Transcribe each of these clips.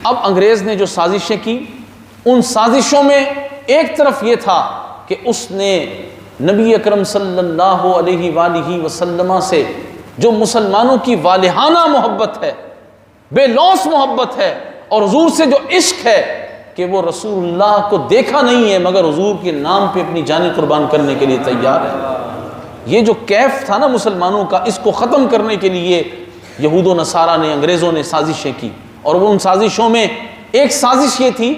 اب انگریز نے جو سازشیں کی، ان سازشوں میں ایک طرف یہ تھا کہ اس نے نبی اکرم صلی اللہ علیہ وآلہ وسلم سے جو مسلمانوں کی والہانہ محبت ہے، بے لوث محبت ہے، اور حضور سے جو عشق ہے کہ وہ رسول اللہ کو دیکھا نہیں ہے مگر حضور کے نام پہ اپنی جانیں قربان کرنے کے لیے تیار ہے، یہ جو کیف تھا نا مسلمانوں کا، اس کو ختم کرنے کے لیے یہود و نصارہ نے، انگریزوں نے سازشیں کی۔ اور وہ ان سازشوں میں ایک سازش یہ تھی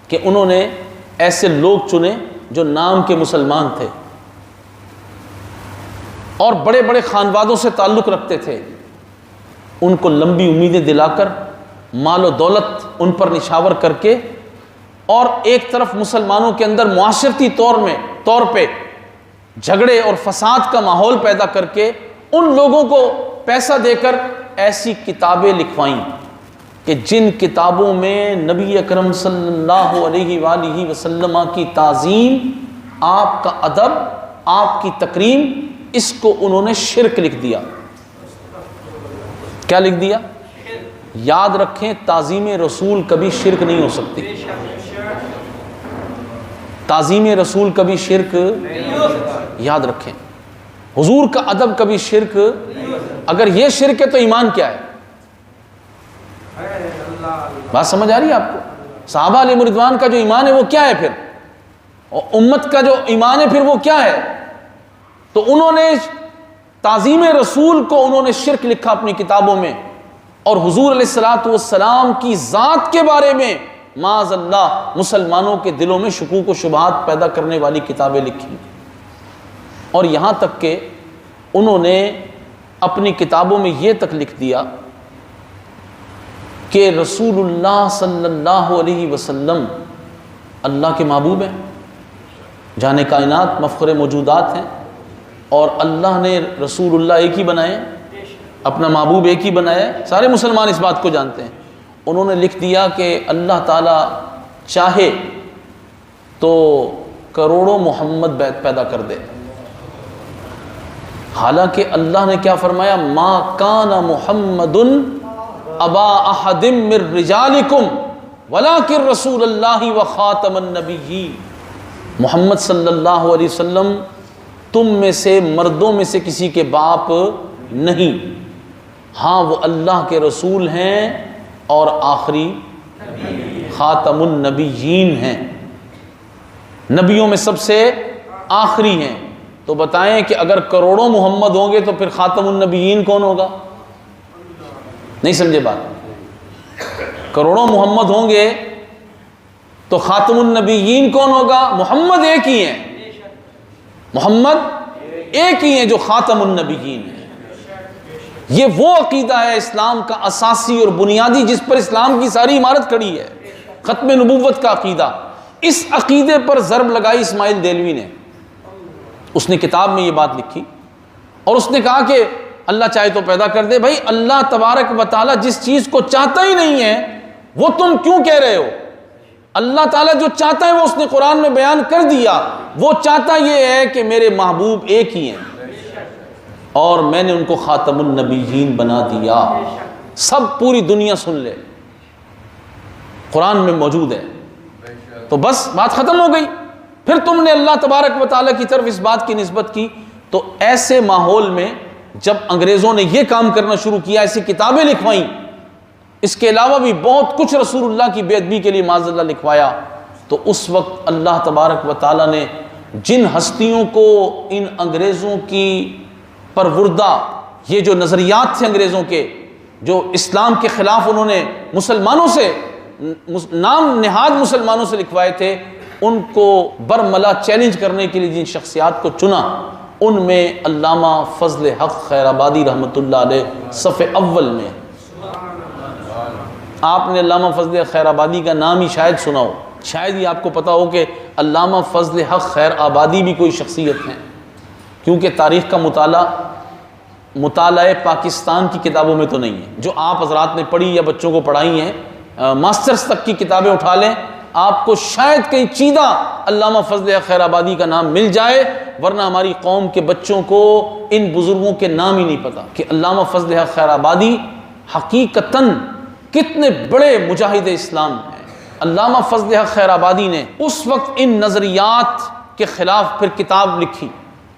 کہ انہوں نے ایسے لوگ چنے جو نام کے مسلمان تھے اور بڑے بڑے خانوادوں سے تعلق رکھتے تھے، ان کو لمبی امیدیں دلا کر، مال و دولت ان پر نشاور کر کے، اور ایک طرف مسلمانوں کے اندر معاشرتی طور پہ جھگڑے اور فساد کا ماحول پیدا کر کے ان لوگوں کو پیسہ دے کر ایسی کتابیں لکھوائیں کہ جن کتابوں میں نبی اکرم صلی اللہ علیہ وآلہ وسلم کی تعظیم، آپ کا ادب، آپ کی تکریم، اس کو انہوں نے شرک لکھ دیا۔ کیا لکھ دیا؟ یاد رکھیں، تعظیم رسول کبھی شرک نہیں ہو سکتی، تعظیم رسول کبھی شرک، یاد رکھیں، حضور کا ادب کبھی شرک، اگر یہ شرک ہے تو ایمان کیا ہے؟ بات سمجھ آ رہی ہے آپ کو؟ صحابہ علیہ رضوان کا جو ایمان ہے وہ کیا ہے پھر؟ اور امت کا جو ایمان ہے پھر وہ کیا ہے؟ تو انہوں نے تعظیم رسول کو انہوں نے شرک لکھا اپنی کتابوں میں، اور حضور علیہ الصلوۃ والسلام کی ذات کے بارے میں معاذ اللہ مسلمانوں کے دلوں میں شکوک و شبہات پیدا کرنے والی کتابیں لکھی، اور یہاں تک کہ انہوں نے اپنی کتابوں میں یہ تک لکھ دیا کہ رسول اللہ صلی اللہ علیہ وسلم اللہ کے محبوب ہیں، جان کائنات مفخر موجودات ہیں، اور اللہ نے رسول اللہ ایک ہی بنائے، اپنا محبوب ایک ہی بنایا ہے، سارے مسلمان اس بات کو جانتے ہیں۔ انہوں نے لکھ دیا کہ اللہ تعالیٰ چاہے تو کروڑوں محمد پیدا کر دے، حالانکہ اللہ نے کیا فرمایا؟ ما کان محمد ابا احد من رجالکم ولکن رسول اللہ وخاتم النبیین، محمد صلی اللہ علیہ وسلم تم میں سے مردوں میں سے کسی کے باپ نہیں، ہاں وہ اللہ کے رسول ہیں اور آخری خاتم النبیین ہیں، نبیوں میں سب سے آخری ہیں۔ تو بتائیں کہ اگر کروڑوں محمد ہوں گے تو پھر خاتم النبیین کون ہوگا؟ نہیں سمجھے بات؟ کروڑوں محمد ہوں گے تو خاتم النبیین کون ہوگا؟ محمد ایک ہی ہیں، محمد ایک ہی ہیں جو خاتم النبیین ہیں۔ یہ وہ عقیدہ ہے اسلام کا اساسی اور بنیادی، جس پر اسلام کی ساری عمارت کھڑی ہے، ختم نبوت کا عقیدہ۔ اس عقیدے پر ضرب لگائی اسماعیل دہلوی نے، اس نے کتاب میں یہ بات لکھی، اور اس نے کہا کہ اللہ چاہے تو پیدا کر دے۔ بھائی اللہ تبارک و تعالیٰ جس چیز کو چاہتا ہی نہیں ہے وہ تم کیوں کہہ رہے ہو؟ اللہ تعالیٰ جو چاہتا ہے وہ اس نے قرآن میں بیان کر دیا، وہ چاہتا یہ ہے کہ میرے محبوب ایک ہی ہیں اور میں نے ان کو خاتم النبیین بنا دیا۔ سب پوری دنیا سن لے، قرآن میں موجود ہے، تو بس بات ختم ہو گئی۔ پھر تم نے اللہ تبارک و تعالیٰ کی طرف اس بات کی نسبت کی۔ تو ایسے ماحول میں جب انگریزوں نے یہ کام کرنا شروع کیا، ایسی کتابیں لکھوائیں، اس کے علاوہ بھی بہت کچھ رسول اللہ کی بے ادبی کے لیے معاذ اللہ لکھوایا، تو اس وقت اللہ تبارک و تعالیٰ نے جن ہستیوں کو ان انگریزوں کی پروردہ یہ جو نظریات تھے انگریزوں کے، جو اسلام کے خلاف انہوں نے مسلمانوں سے نام نہاد مسلمانوں سے لکھوائے تھے، ان کو برملا چیلنج کرنے کے لیے جن شخصیات کو چنا، ان میں علامہ فضل حق خیر آبادی رحمۃ اللہ علیہ صف اول میں۔ آپ نے علامہ فضل حق خیر آبادی کا نام ہی شاید سنا ہو، شاید ہی آپ کو پتا ہو کہ علامہ فضل حق خیر آبادی بھی کوئی شخصیت ہیں، کیونکہ تاریخ کا مطالعہ پاکستان کی کتابوں میں تو نہیں ہے، جو آپ حضرات نے پڑھی یا بچوں کو پڑھائی ہیں، ماسٹرز تک کی کتابیں اٹھا لیں، آپ کو شاید کہیں چیدہ علامہ فضل حق خیر آبادی کا نام مل جائے، ورنہ ہماری قوم کے بچوں کو ان بزرگوں کے نام ہی نہیں پتا کہ علامہ فضل حق خیر آبادی حقیقتاً کتنے بڑے مجاہد اسلام ہیں۔ علامہ فضل حق خیر آبادی نے اس وقت ان نظریات کے خلاف پھر کتاب لکھی،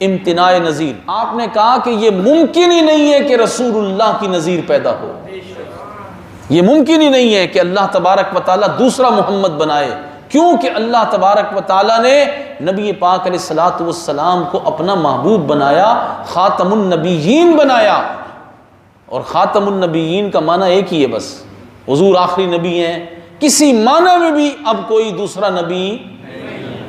امتناع نظیر۔ آپ نے کہا کہ یہ ممکن ہی نہیں ہے کہ رسول اللہ کی نظیر پیدا ہو، یہ ممکن ہی نہیں ہے کہ اللہ تبارک و تعالیٰ دوسرا محمد بنائے، کیونکہ اللہ تبارک و تعالیٰ نے نبی پاک علیہ الصلوۃ والسلام کو اپنا محبوب بنایا، خاتم النبیین بنایا۔ اور خاتم النبیین کا معنی ایک ہی ہے بس، حضور آخری نبی ہیں، کسی معنی میں بھی اب کوئی دوسرا نبی نہیں۔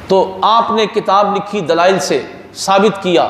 تو آپ نے کتاب لکھی، دلائل سے ثابت کیا